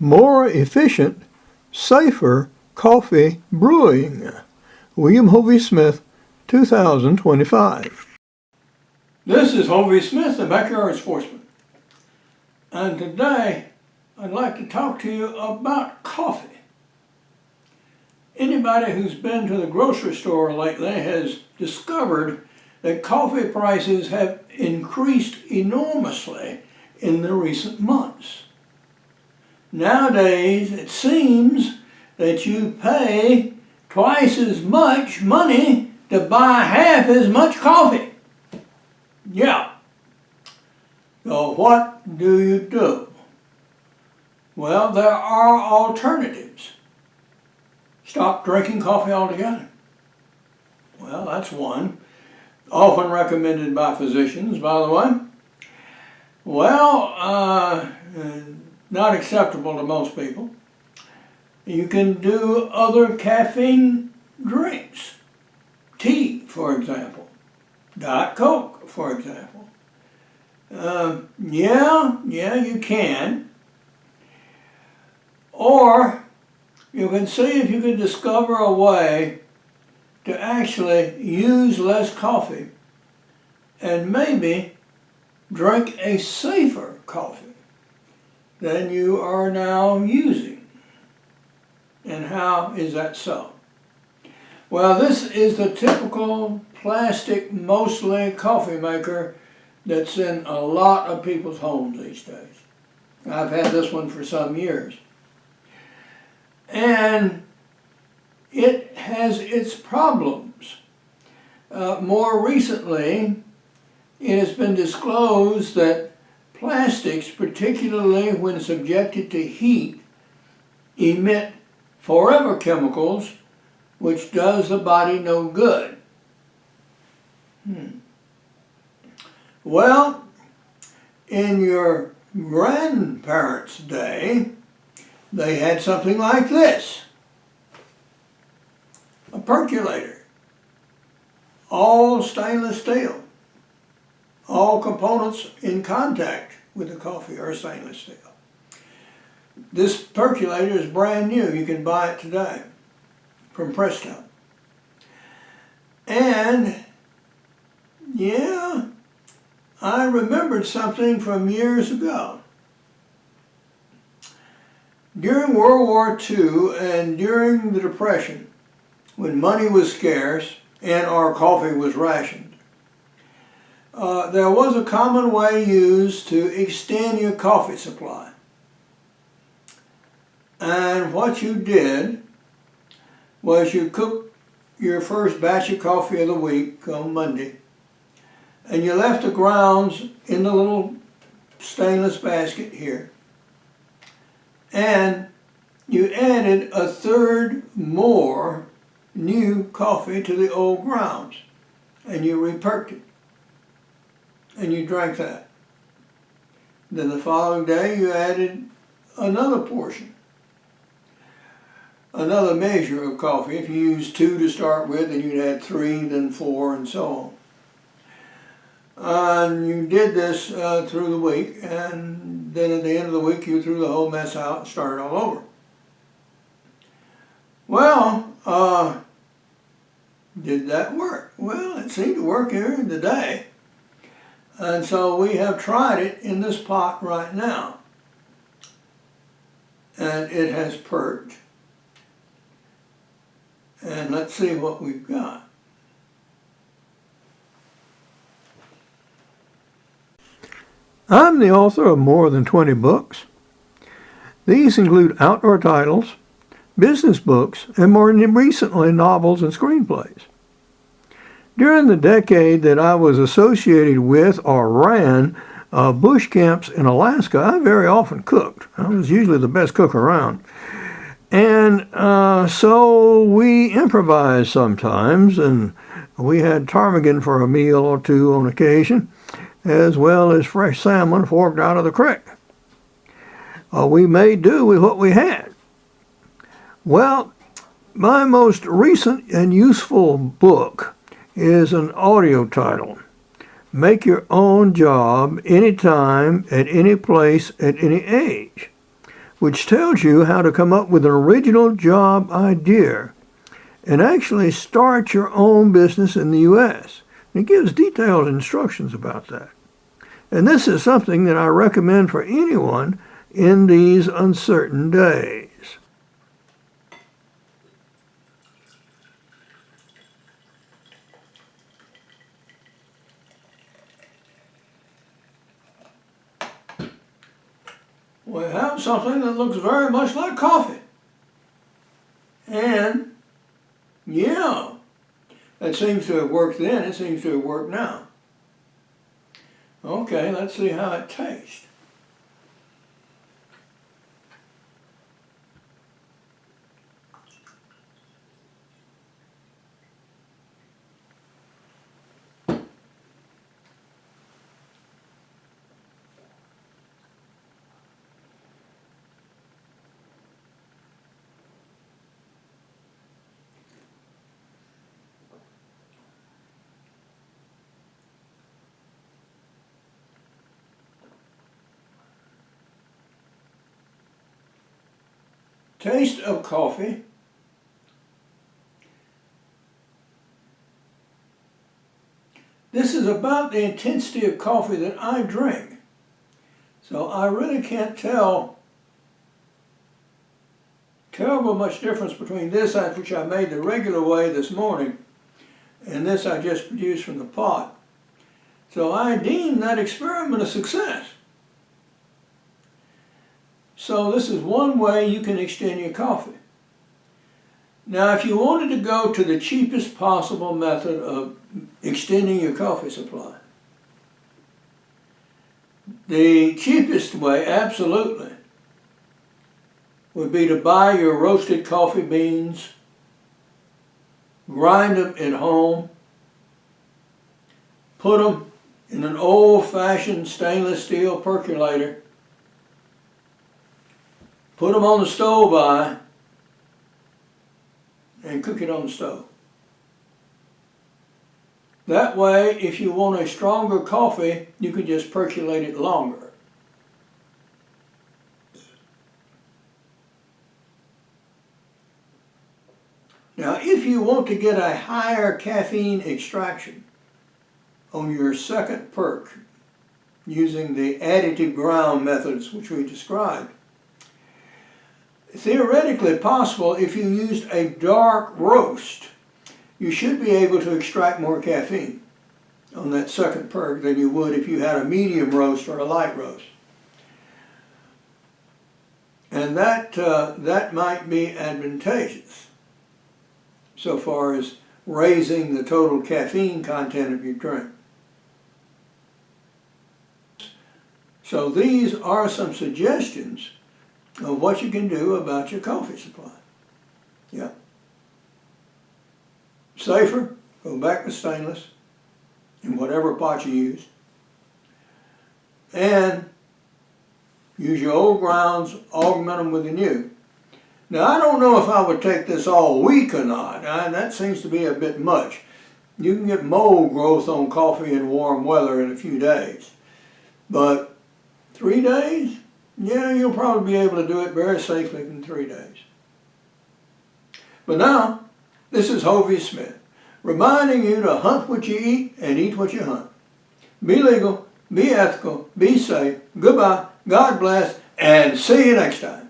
more efficient, safer coffee brewing. William Hovey Smith, 2025. This is Hovey Smith, the Backyard Sportsman. And today, I'd like to talk to you about coffee. Anybody who's been to the grocery store lately has discovered that coffee prices have increased enormously in the recent months. Nowadays, it seems that you pay twice as much money to buy half as much coffee. Yeah. So what do you do? Well, there are alternatives. Stop drinking coffee altogether. Well, that's one. Often recommended by physicians, by the way. Well, not acceptable to most people. You can do other caffeine drinks. Tea, for example. Diet Coke, for example. Yeah, you can. Or you can see if you can discover a way to actually use less coffee and maybe drink a safer coffee than you are now using. And how is that so? Well, this is the typical plastic, mostly coffee maker that's in a lot of people's homes these days. I've had this one for some years. And it has its problems. More recently, it has been disclosed that plastics, particularly when subjected to heat, emit forever chemicals, which does the body no good. Well, in your grandparents' day, they had something like this. A percolator. All stainless steel. All components in contact with the coffee are stainless steel. This percolator is brand new. You can buy it today from Presto. And yeah, I remembered something from years ago. During World War II and during the Depression, when money was scarce and our coffee was rationed, there was a common way used to extend your coffee supply. And what you did was you cooked your first batch of coffee of the week on Monday, and you left the grounds in the little stainless basket here, and you added a third more new coffee to the old grounds, and you reperked it, and you drank that. Then the following day you added another portion, another measure of coffee. If you used 2 to start with, then you'd add 3, then 4, and so on. And you did this through the week, and then at the end of the week you threw the whole mess out and started all over. Well, did that work? Well, it seemed to work during the day. And so we have tried it in this pot right now. And it has perked. And let's see what we've got. I'm the author of more than 20 books. These include outdoor titles, business books, and more recently novels and screenplays. During the decade that I was associated with or ran bush camps in Alaska, I very often cooked. I was usually the best cook around. And so we improvised sometimes, and we had ptarmigan for a meal or two on occasion, as well as fresh salmon forked out of the creek. We made do with what we had. Well, my most recent and useful book is an audio title, Make Your Own Job Anytime, at Any Place, at Any Age, which tells you how to come up with an original job idea and actually start your own business in the U.S. It gives detailed instructions about that. And this is something that I recommend for anyone in these uncertain days. We have something that looks very much like coffee. And, yeah, that seems to have worked then, it seems to have worked now. Okay, let's see how it tastes. Taste of coffee. This is about the intensity of coffee that I drink. So I really can't tell terrible much difference between this, which I made the regular way this morning, and this I just produced from the pot. So I deem that experiment a success. So this is one way you can extend your coffee. Now, if you wanted to go to the cheapest possible method of extending your coffee supply, the cheapest way, absolutely, would be to buy your roasted coffee beans, grind them at home, put them in an old-fashioned stainless steel percolator, put them on the stove by, and cook it on the stove. That way, if you want a stronger coffee, you can just percolate it longer. Now, if you want to get a higher caffeine extraction on your second perk, using the additive ground methods which we described, theoretically possible if you used a dark roast, you should be able to extract more caffeine on that second perk than you would if you had a medium roast or a light roast. And that might be advantageous so far as raising the total caffeine content of your drink. So these are some suggestions of what you can do about your coffee supply. Yeah. Safer, go back to stainless in whatever pot you use. And use your old grounds, augment them with the new. Now, I don't know if I would take this all week or not. That seems to be a bit much. You can get mold growth on coffee in warm weather in a few days. But 3 days? Yeah, you'll probably be able to do it very safely in 3 days. But now, this is Hovey Smith, reminding you to hunt what you eat and eat what you hunt. Be legal, be ethical, be safe, goodbye, God bless, and see you next time.